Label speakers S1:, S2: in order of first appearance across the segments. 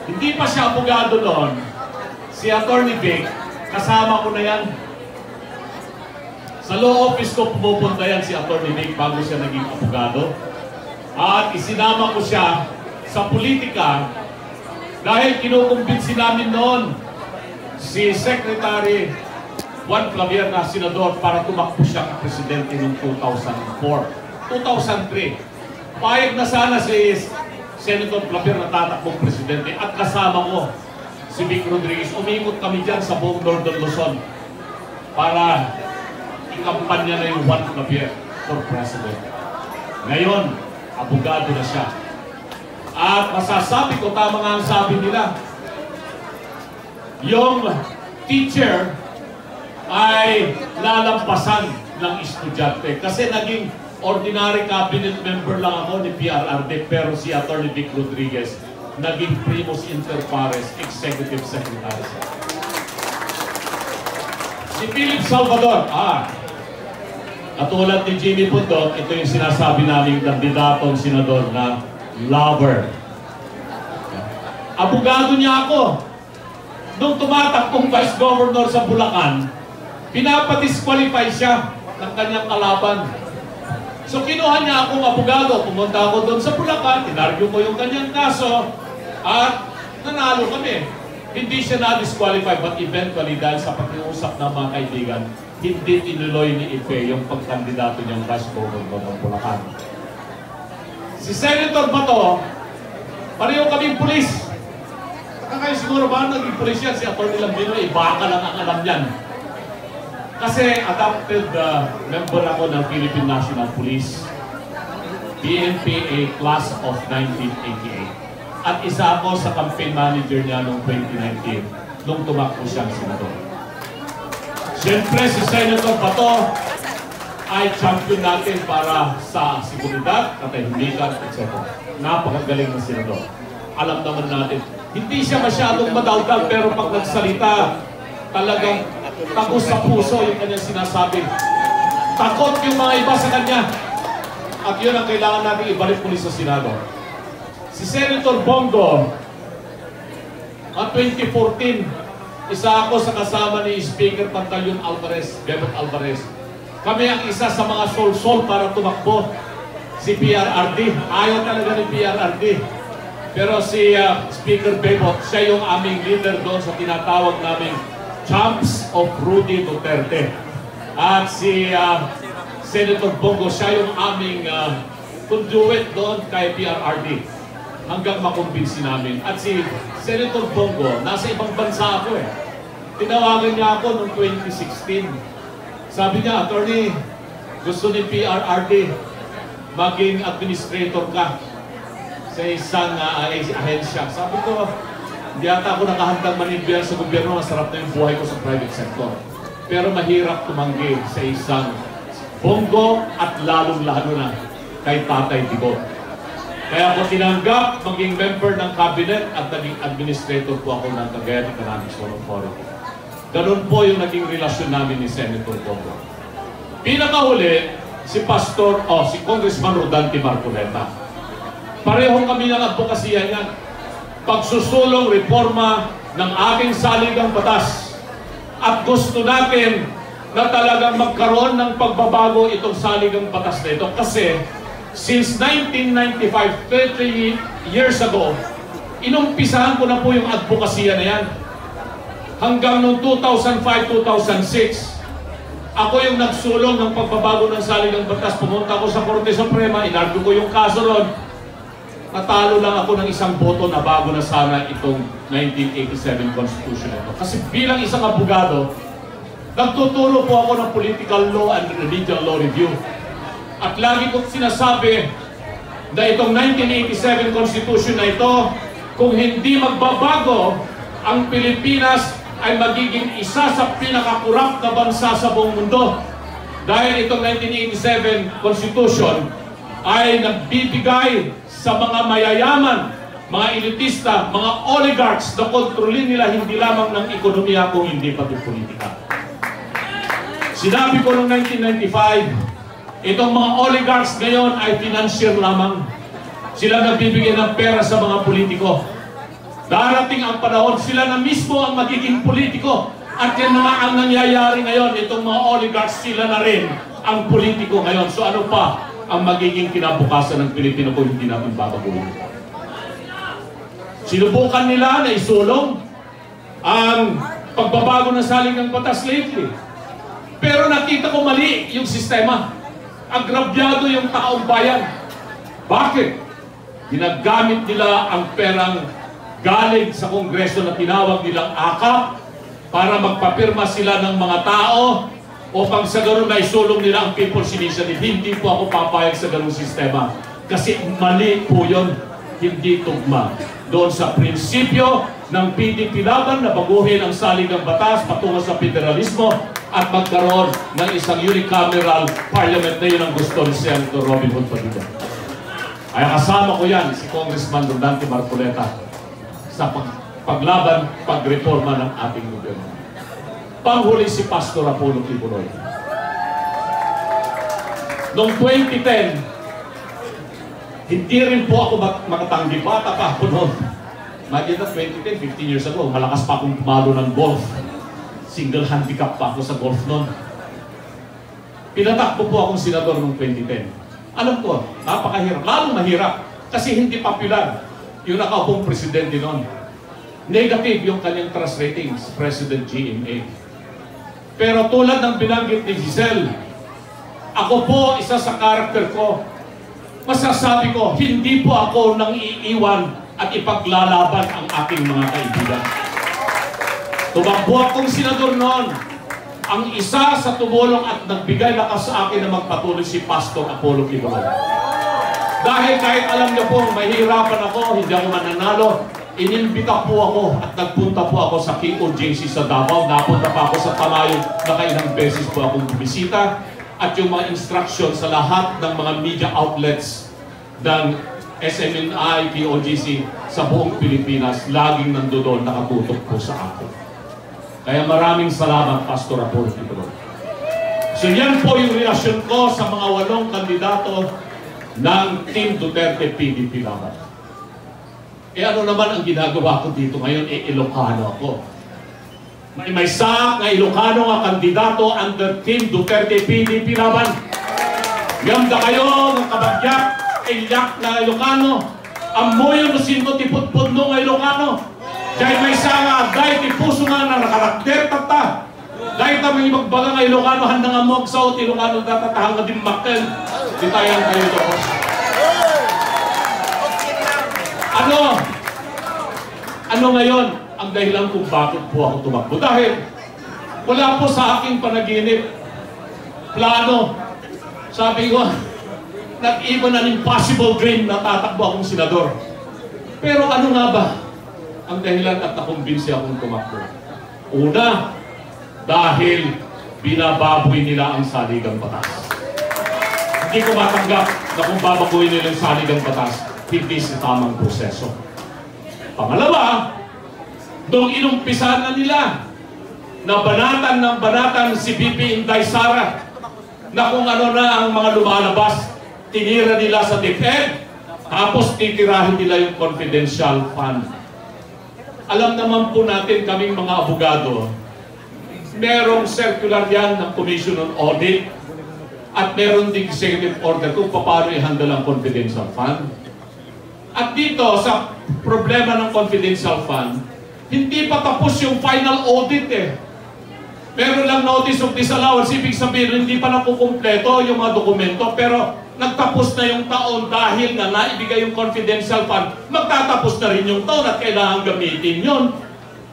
S1: Hindi pa siya abogado noon. Si Attorney Vic, kasama ko na yan. Sa law office ko pumupunta yan si Attorney Vic bago siya naging abogado. At isinama ko siya sa politika dahil kinukumbinsi namin noon si Secretary Juan Clavier na senador para tumakbo siyang presidente noong 2004. 2003. Payag na sana si Senator Clavier na tatakbong presidente at kasama ko si Vic Rodriguez. Umikot kami dyan sa buong Northern Luzon para ikampanya na yung Juan Clavier for president. Ngayon, abogado na siya. At masasabi ko, tama nga ang sabi nila, yung teacher ay lalampasan ng estudyante. Kasi naging ordinary cabinet member lang ako ni PRRD, pero si Attorney Vic Rodriguez naging primus inter pares executive secretary. Si Philip Salvador, katulad ni Jimmy Pundok, ito yung sinasabi naming kandidatong senador na lover. Abogado niya ako. Nung tumatakbong vice governor sa Bulacan, pinapadisqualify siya ng kanyang kalaban. So kinuha niya akong abogado, pumunta ako doon sa Bulacan, inargue ko yung kanyang kaso, at nanalo kami. Hindi siya na-disqualify, but eventually dahil sa pag-iusap ng mga kaibigan, hindi tinuloy ni Ife yung pagkandidato niyang vice governor ng Bulacan. Si Senator Bato, pareho kaming pulis. Saka kayo siguro ba naging pulis yan? Si Atty. Lambino, baka lang ang alam yan. Kasi adopted member ako ng Philippine National Police, PNPA class of 1988. At isa ako sa campaign manager niya noong 2019, nung tumakbo siyang senador. Siyempre, si Senator Bato ay champion natin para sa seguridad, katahimikan, etc. Napakagaling na senador. Alam naman natin, hindi siya masyadong madaldal, pero pag nagsalita, talagang takos sa puso yung kanyang sinasabi. Takot yung mga iba sa kanya. At yun ang kailangan natin ibalik muli sa Senado. Si Senator Bongo, at 2014, isa ako sa kasama ni Speaker Pantaleon Alvarez, Bebot Alvarez. Kami ang isa sa mga sol-sol para tumakbo. Si PRRD, ayaw talaga ni PRRD. Pero si Speaker Bebot, siya yung aming leader doon sa tinatawag naming Champs of Rudy Duterte. At si Senator Bongo, siya yung aming conduit doon kay PRRD hanggang makumbinsi namin. At si Senator Bongo, nasa ibang bansa ako eh. Tinawagan niya ako noong 2016. Sabi niya, Attorney, gusto ni PRRD maging administrator ka sa isang ahensya. Sabi ko, hindi ata ako nakahandang manimbiyan sa gobyerno, masarap na yung buhay ko sa private sector. Pero mahirap tumanggi sa isang Bongo at lalong-lalo na kay Tatay Digong. Kaya ako tinanggap maging member ng cabinet at naging administrator po ako ng Cagayan Economic Zone Authority. Ganun po yung naging relasyon namin ni Senator Bongo. Pinakahuli, si Congressman Rodante Marcoleta. Pareho kami ng advokasya niyan. Pagsusulong reforma ng ating saligang batas. At gusto natin na talagang magkaroon ng pagbabago itong saligang batas na ito. Kasi since 1995, 30 years ago, inumpisahan ko na po yung advokasya na yan. Hanggang noong 2005-2006, ako yung nagsulong ng pagbabago ng saligang batas. Pumunta ako sa Korte Suprema, inargue ko yung kaso ron. Natalo lang ako ng isang boto na bago na sana itong 1987 Constitution ito. Kasi bilang isang abogado, nagtuturo po ako ng political law and remedial law review. At lagi kong sinasabi na itong 1987 Constitution na ito, kung hindi magbabago, ang Pilipinas ay magiging isa sa pinakakurap na bansa sa buong mundo. Dahil itong 1987 Constitution ay nagbibigay sa mga mayayaman, mga elitista, mga oligarchs na kontrolin nila hindi lamang ng ekonomiya kung hindi pati politika. Sinabi ko noong 1995, itong mga oligarchs ngayon ay financier lamang. Sila nagbibigay ng pera sa mga politiko. Darating ang panahon, sila na mismo ang magiging politiko. At yan na nga ang nangyayari ngayon. Itong mga oligarchs, sila na rin ang politiko ngayon. So ano pa ang magiging kinabukasan ng Pilipino kung hindi natin babaguhin? Sinubukan nila na isulong ang pagbabago ng saligang batas lately. Pero nakita ko mali yung sistema. Agrabyado yung taong bayan. Bakit? Ginagamit nila ang perang galing sa Kongreso na tinawag nilang akap para magpapirma sila ng mga tao upang sa ganun na isulong nila ang People's Initiative. Hindi po ako papayag sa ganung sistema. Kasi mali po yun. Hindi tugma doon sa prinsipyo ng PDP laban na baguhin ang saligang batas patungo sa federalismo at magkaroon ng isang unicameral parliament na yun ang gusto ni Senator Robin Hood Padilla. Ay kasama ko yan, si Congressman Rodante Marcoleta, sa paglaban, pagreforma ng ating gobyerno. Panghuli si Pastor Apollo Kibuloy. Noong 2010, hindi rin po ako makatanggi. Bata pa ako noon. Imagine na 2010, 15 years ago, malakas pa akong pumalo ng golf. Single handicap pa ako sa golf noon. Pinatakbo po akong senador noong 2010. Alam ko, napakahirap. Lalong mahirap. Kasi hindi popular yung nakaupong presidente noon. Negative yung kanyang trust ratings, President GMA. Pero tulad ng binanggit ni Giselle, ako po, isa sa karakter ko, masasabi ko, hindi po ako nang iiwan at ipaglalaban ang aking mga kaibigan. Tumakbo akong senador noon. Ang isa sa tumulong at nagbigay lakas sa akin na magpatuloy si Pastor Apollo Kibuloy. Dahil kahit alam niyo po, mahirapan ako, hindi ako mananalo, inimbita po ako at nagpunta po ako sa KOJC sa Davao. Napunta pa ako sa Palayo, nakailang beses po akong bumisita. At yung mga instruction sa lahat ng mga media outlets ng SMNI, KOJC sa buong Pilipinas, laging nandoon nakatutok po sa akin. Kaya maraming salamat, Pastor Apollo Kibuloy. So yan po yung relasyon ko sa mga 8 kandidato ng Team Duterte PDP laban. Eh ano naman ang ginagawa ko dito ngayon? Ilocano ako. May sak na Ilocano nga kandidato under Team Duterte PDP laban. Ganda kayo ng kabagyak, ilyak na Ilocano. Amoy yung sinto tipot-put no nga Ilocano. Dahil may sanga, dahil tipuso nga na nakarakter tata. Dahil tamang ibagbaga nga Ilocano, handang amok sa Ilocano datatahang nga dimmakil. Di tayang tayo ito. Ano ngayon ang dahilan kung bakit po ako tumakbo? Dahil wala po sa aking panaginip, plano. Sabi ko, not even an impossible dream na tatakbo akong senador. Pero ano nga ba ang dahilan at nakumbinsi akong tumakbo? Una, dahil binababoy nila ang saligang batas. Hindi ko matanggap na kung babaguhin nila ang saligang batas, hindi sa tamang proseso. Pangalawa, nung inumpisahan na nila na banatan ng banatan si BP Inday Sara na kung ano na ang mga lumalabas, tinira nila sa DepEd, tapos titirahin nila yung confidential fund. Alam naman po natin kaming mga abogado, merong circular yan ng Commission on Audit at meron ding executive order kung paano i-handle ang confidential fund. At dito, sa problema ng confidential fund, hindi pa tapos yung final audit eh. Meron lang notice of disallowance, ibig sabihin hindi pa nakukumpleto yung mga dokumento, pero nagtapos na yung taon dahil na naibigay yung confidential fund, magtatapos na rin yung taon at kailangan gamitin yun.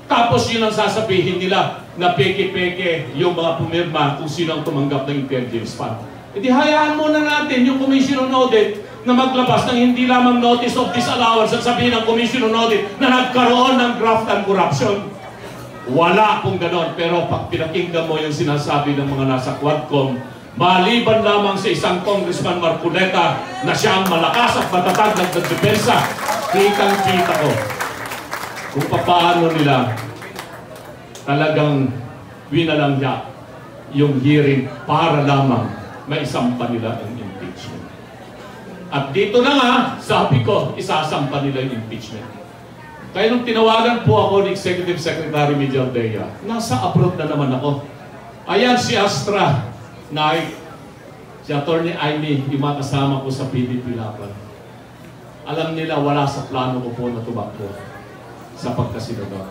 S1: Tapos yun ang sasabihin nila na peke-peke yung mga pumirma kung sino ang tumanggap ng intelligence fund. E di hayaan muna natin yung Commission on Audit na maglabas ng hindi lamang notice of disallowance at sabihin ng Commission on Audit na nagkaroon ng graft and corruption. Wala pong ganon. Pero pag pinakinggan mo yung sinasabi ng mga nasa Quadcom, maliban lamang sa isang Congressman Marcoleta na siya ang malakas at matatag ng depensa, kitang-kita ko kung paano nila talagang winalangya yung hearing para lamang maisampa nila ang impeachment. At dito na nga, sabi ko, isasampa nila yung impeachment. Kaya nung tinawagan po ako ni Executive Secretary Miguel Dea, nasa abroad na naman ako. Ayan si Astra, si Atty. Aimee, yung mga kasama ko sa PDP Laban. Alam nila wala sa plano ko po na tumakbo sa pagkasenador.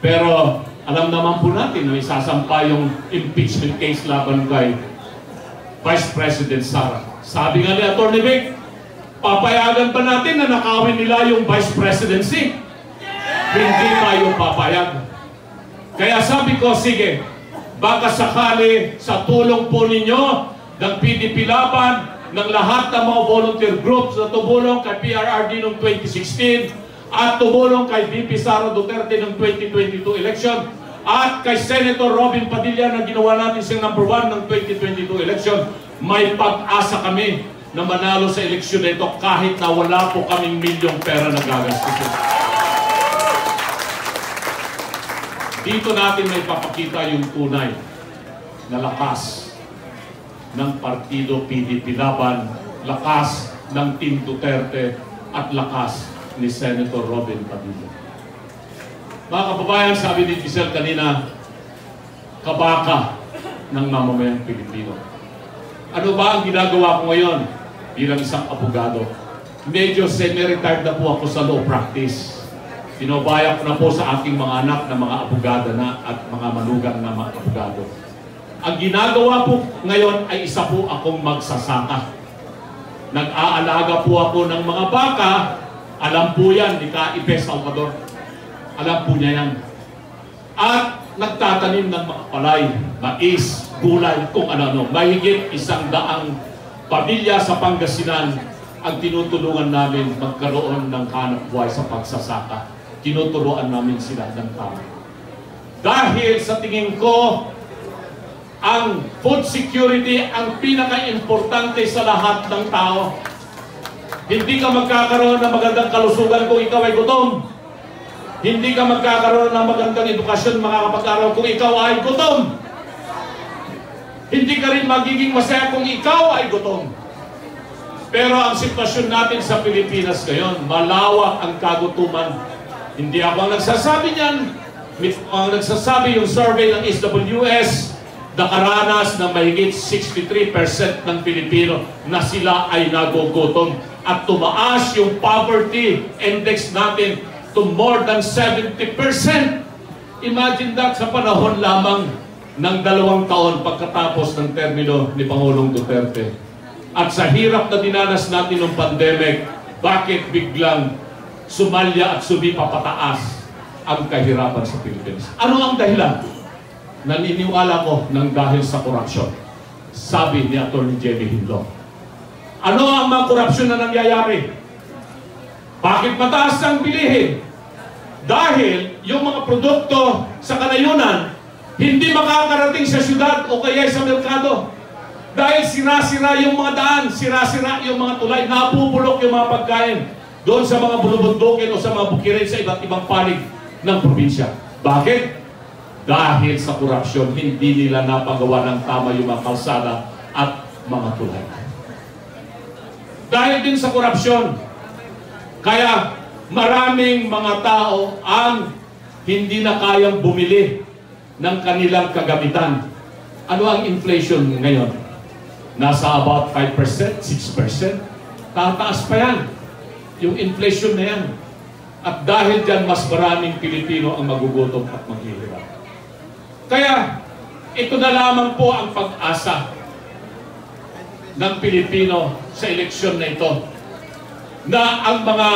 S1: Pero alam naman po natin na isasampa yung impeachment case laban kay Vice President Sara. Sabi nga ni Atty. Vic, papayagan ba natin na nakawin nila yung Vice Presidency? Hindi tayo papayag. Kaya sabi ko, sige, baka sakali sa tulong po ninyo ng PDP Laban, ng lahat ng mga volunteer groups na tumulong kay PRRD noong 2016 at tumulong kay VP Sara Duterte noong 2022 election at kay Senator Robin Padilla na ginawa natin siyang #1 ng 2022 election, may pag-asa kami na manalo sa eleksyon na ito kahit na wala po kaming milyong pera na gagastusin. Dito natin may papakita yung tunay na lakas ng partido PDP Laban, lakas ng Team Duterte at lakas ni Senator Robin Padilla. Mga kababayan, sabi ni Giselle kanina, kabaka ng mamamayang Pilipino. Ano ba ang ginagawa ko ngayon bilang isang abogado? Medyo semi-retired na po ako sa law practice. Pinobaya ko na po sa aking mga anak na mga abogado na at mga manugang na mga abogado. Ang ginagawa po ngayon ay isa po akong magsasaka. Nag-aalaga po ako ng mga baka. Alam po yan ni Kaipe Salvador. Alam po niya yan. At nagtatanim ng mga palay, mais, gulay, kung ano-ano. Mahigit 100 pamilya sa Pangasinan ang tinutulungan namin magkaroon ng hanap buhay sa pagsasaka. Tinuturuan namin sila ng tama. Dahil sa tingin ko, ang food security ang pinaka-importante sa lahat ng tao. Hindi ka magkakaroon ng magandang kalusugan kung ikaw ay gutom. Hindi ka magkakaroon ng magandang edukasyon makakapag-aral kung ikaw ay gutom. Hindi ka rin magiging masaya kung ikaw ay gutom. Pero ang sitwasyon natin sa Pilipinas ngayon, malawak ang kagutuman. Hindi ako ang nagsasabi niyan. Ang nagsasabi yung survey ng SWS, nakaranas ng mahigit 63% ng Pilipino na sila ay nagugutom at tumaas yung poverty index natin to more than 70%. Imagine that sa panahon lamang ng 2 taon pagkatapos ng termino ni Pangulong Duterte. At sa hirap na dinanas natin ng pandemic, bakit biglang sumalya at sumipa pataas ang kahirapan sa Pilipinas? Ano ang dahilan? Naniniwala ko ng dahil sa korupsyon. Sabi ni Atty. Jenny Hindlo. Ano ang mga korupsyon na nangyayari? Bakit mataas ang bilihin? Dahil yung mga produkto sa kanayunan hindi makakarating sa syudad o kaya sa merkado. Dahil sira-sira yung mga daan, sira-sira yung mga tulay, napupulok yung mga pagkain doon sa mga bulubundukin o sa mga bukirin sa iba't ibang panig ng probinsya. Bakit? Dahil sa korupsyon, hindi nila napagawa ng tama yung mga kalsada at mga tulay. Dahil din sa korupsyon, kaya maraming mga tao ang hindi na kayang bumili ng kanilang kagamitan. Ano ang inflation ngayon? Nasa about 5%, 6%. Tataas pa yan. Yung inflation na yan. At dahil dyan, mas maraming Pilipino ang magugutom at maghihirap. Kaya, ito na lamang po ang pag-asa ng Pilipino sa eleksyon na ito. Na ang mga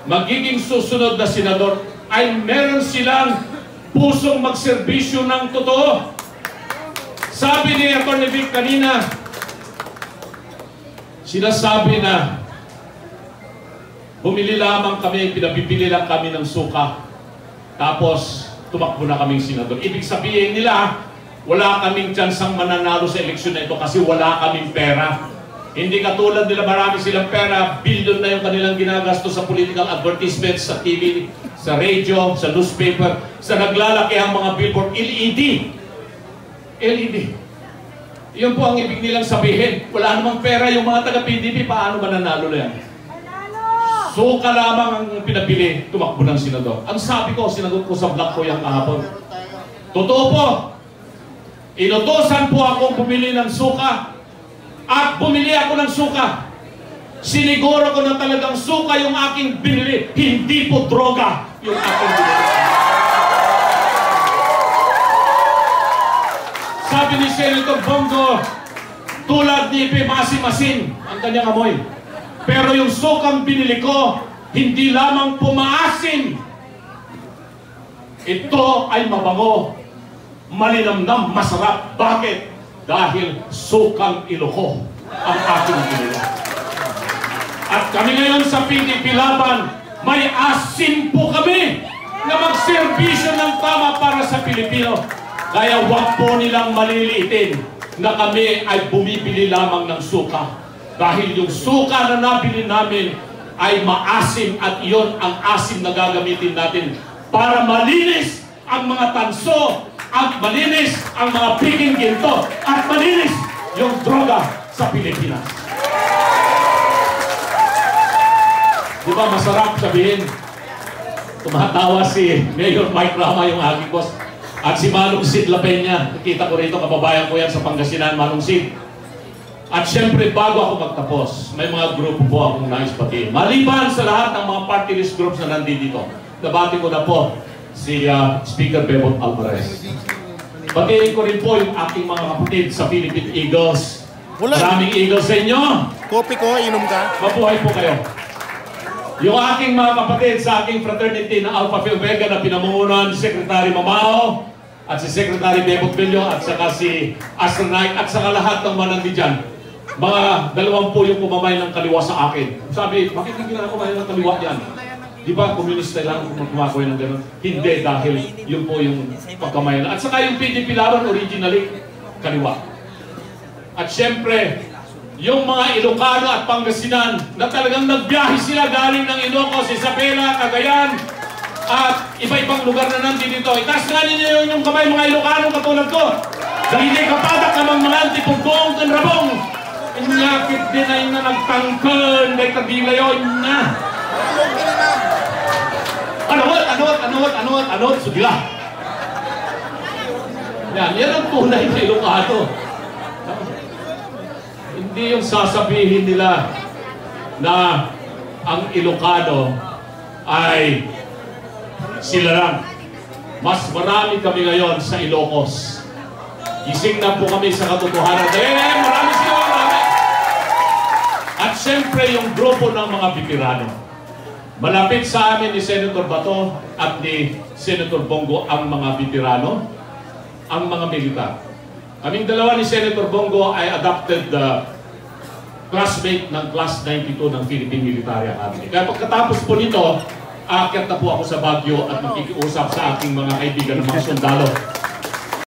S1: magiging susunod na senador ay meron silang pusong magserbisyo ng totoo. Sabi ni Atty. Vic kanina, sinasabi na bumili lamang kami, pinabibili lang kami ng suka. Tapos, tumakbo na kaming senador. Ibig sabihin nila, wala kaming tsansang mananalo sa eleksyon na ito kasi wala kaming pera. Hindi katulad nila, marami silang pera, billion na yung kanilang ginagasto sa political advertisements, sa TV, sa radio, sa newspaper, sa naglalaki ang mga billboard, LED. LED. Yun po ang ibig nilang sabihin. Wala namang pera yung mga taga-PDP, paano mananalo na yan? suka lamang ang pinabili, tumakbo ng senador. Ang sabi ko, sinagot ko sa vlog ko yung kahapon. Totoo po, inutosan po akong bumili ng suka at bumili ako ng suka. Siniguro ko na talagang suka yung aking binili, hindi po droga yung aking binili. Sabi ni Senator Bongo, tulad ni Masin ang kanyang amoy. Pero yung sukang binili ko, hindi lamang pumaasim. Ito ay mabango, malinamnam, masarap. Bakit? Dahil sukang Iloco ang aking binili. At kami ngayon sa PDP Laban, may asim po kami na magserbisyo ng tama para sa Pilipino. Kaya huwag po nilang maliliitin na kami ay bumibili lamang ng suka. Dahil yung suka na nabili namin ay maasim at iyon ang asim na gagamitin natin para malinis ang mga tanso at malinis ang mga piging ginto at malinis yung droga sa Pilipinas. Di ba masarap sabihin? Tumatawa si Mayor Mike Rama, yung aking boss. At si Manong Sid Lapenya, nakita ko rito, kababayan ko yan sa Pangasinan, Manong Sid. At syempre, bago ako magtapos, may mga grupo po akong nais batiin. Maliban sa lahat ng mga party list groups na nandito, nabati ko na po si Speaker Bebot Alvarez. Batiin ko rin po yung aking mga kapatid sa Philippine Eagles. Maraming Eagles sa inyo.
S2: Kopi ko, inom ka.
S1: Mabuhay po kayo. Yung aking mga kapatid sa aking fraternity na Alpha Phi Omega na pinamumunan si Secretary Mamao at si Secretary Bebot Bello at saka si Astronite at saka lahat ng manandi dyan. Mga 20 yung kumamay ng kaliwa sa akin. Sabi, bakit hindi kumamay ng kaliwa yan? Di ba komunista lang kung kumakuha ng gano'n? Hindi, dahil yun po yung pagkamayan. At saka yung PDP Laban originally, kaliwa. At syempre, yung mga Ilocano at Pangasinan na talagang nagbiyahe sila galing ng Ilocos, Isabela, Cagayan, at iba-ibang lugar na nandito. Itaas nga ninyo yung kamay mga Ilocano katulad ko. Dahil hindi kapadak namang mga antipugong kan rabong. Inyakit din ay na nagtangkan, may kabila yun na. Anot, sugila. Yan ang tunay na Ilocano. Hindi yung sasabihin nila na ang Ilocano ay sila lang. Mas marami kami ngayon sa Ilocos. Gising na po kami sa katotohanan. Marami sila, marami. At siyempre yung grupo ng mga veterano. Malapit sa amin ni Senator Bato at ni Senator Bongo ang mga veterano, ang mga militar. Kaming dalawa ni Senator Bongo ay adopted classmate ng Class 92 ng Philippine Military Academy. Kaya pagkatapos po nito, aakyat na po ako sa Baguio at makikiusap sa aking mga kaibigan ng mga sundalo